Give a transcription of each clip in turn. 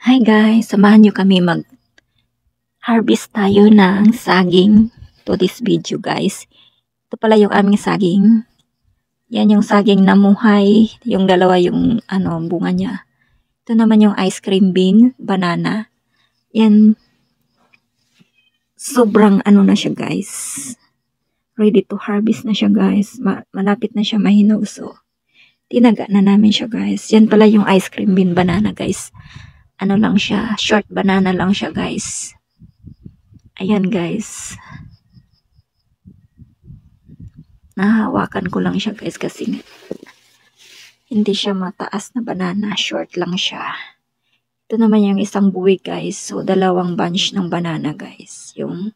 Hi guys, samahan nyo kami mag-harvest tayo ng saging to this video guys. Ito pala yung aming saging. Yan yung saging na muhay, yung dalawa yung bunga niya. Ito naman yung ice cream bean, banana. Yan, sobrang na siya guys. Ready to harvest na siya guys. Malapit na siya mahinog, so tinaga na namin siya guys. Yan pala yung ice cream bean banana guys. Ano lang siya, short banana lang siya guys. Ayan guys. Nahawakan ko lang siya guys kasi hindi siya mataas na banana, short lang siya. Ito naman yung isang buwi guys. So dalawang bunch ng banana guys. Yung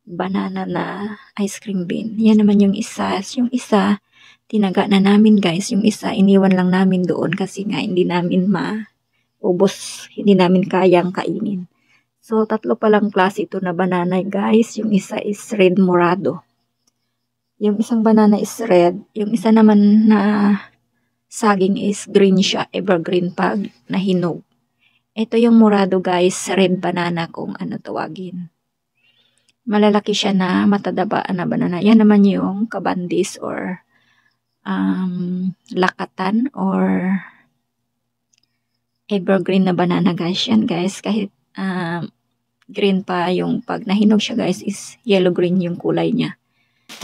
banana na ice cream bean. Yan naman yung isa. Yung isa, tinaga na namin guys. Yung isa, iniwan lang namin doon kasi nga hindi namin ubos, hindi namin kayang kainin. So, tatlo palang klase ito na banana guys. Yung isa is red morado. Yung isang banana is red. Yung isa naman na saging is green siya, evergreen pag nahinog. Ito yung morado guys, red banana kung tawagin. Malalaki siya na matadaba na banana. Yan naman yung kabandis or lakatan or evergreen na banana guys. Yan guys, kahit green pa yung pag nahinog siya guys is yellow-green yung kulay niya.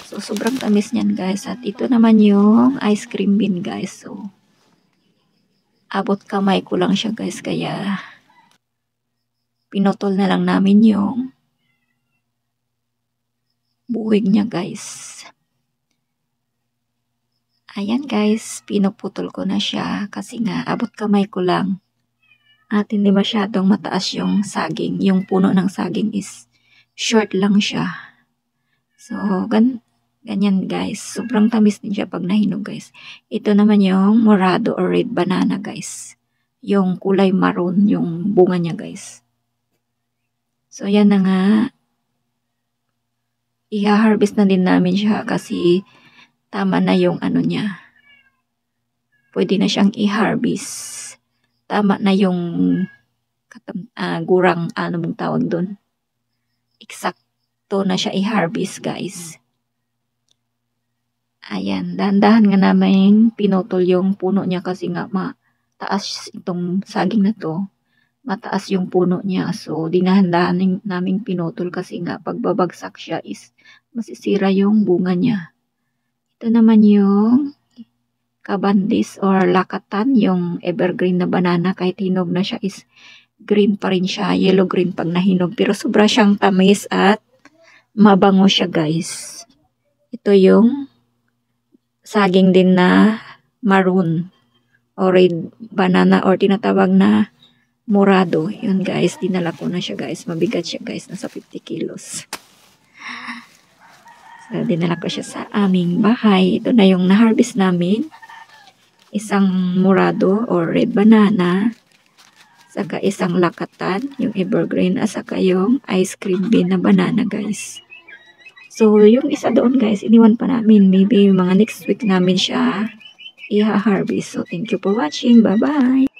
So, sobrang tamis niyan guys. At ito naman yung ice cream bean guys. So, abot kamay ko lang siya guys. Kaya, pinotol na lang namin yung buwig niya guys. Ayan guys, pinuputol ko na siya. Kasi nga, abot kamay ko lang. At hindi masyadong mataas yung saging. Yung puno ng saging is short lang siya. So, ganyan guys. Sobrang tamis din siya pag nahinog guys. Ito naman yung morado or red banana guys. Yung kulay maroon yung bunga niya guys. So, yan na nga. I-harvest na din namin siya kasi tama na yung niya. Pwede na siyang i-harvest. Tama na yung gurang, mong tawag doon. Eksakto na siya i-harvest guys. Ayan, dahan-dahan nga namin pinutol yung puno niya kasi nga mataas itong saging na to. Mataas yung puno niya. So, dinahan-dahan namin pinutol kasi nga pagbabagsak siya is masisira yung bunga niya. Ito naman yung kabandis or lakatan, yung evergreen na banana. Kahit hinog na siya is green pa rin siya, yellow-green pag nahinog. Pero sobra siyang tamis at mabango siya guys. Ito yung saging din na maroon or red banana or tinatawag na morado. Yun guys, dinala ko na siya guys. Mabigat siya guys, nasa 50 kilos. So, dinala ko siya sa aming bahay. Ito na yung na-harvest namin. Isang morado or red banana. Saka isang lakatan, yung evergreen. At saka yung ice cream bean na banana guys. So, yung isa doon guys, iniwan pa namin. Maybe mga next week namin siya i-harvest. So, thank you for watching. Bye-bye!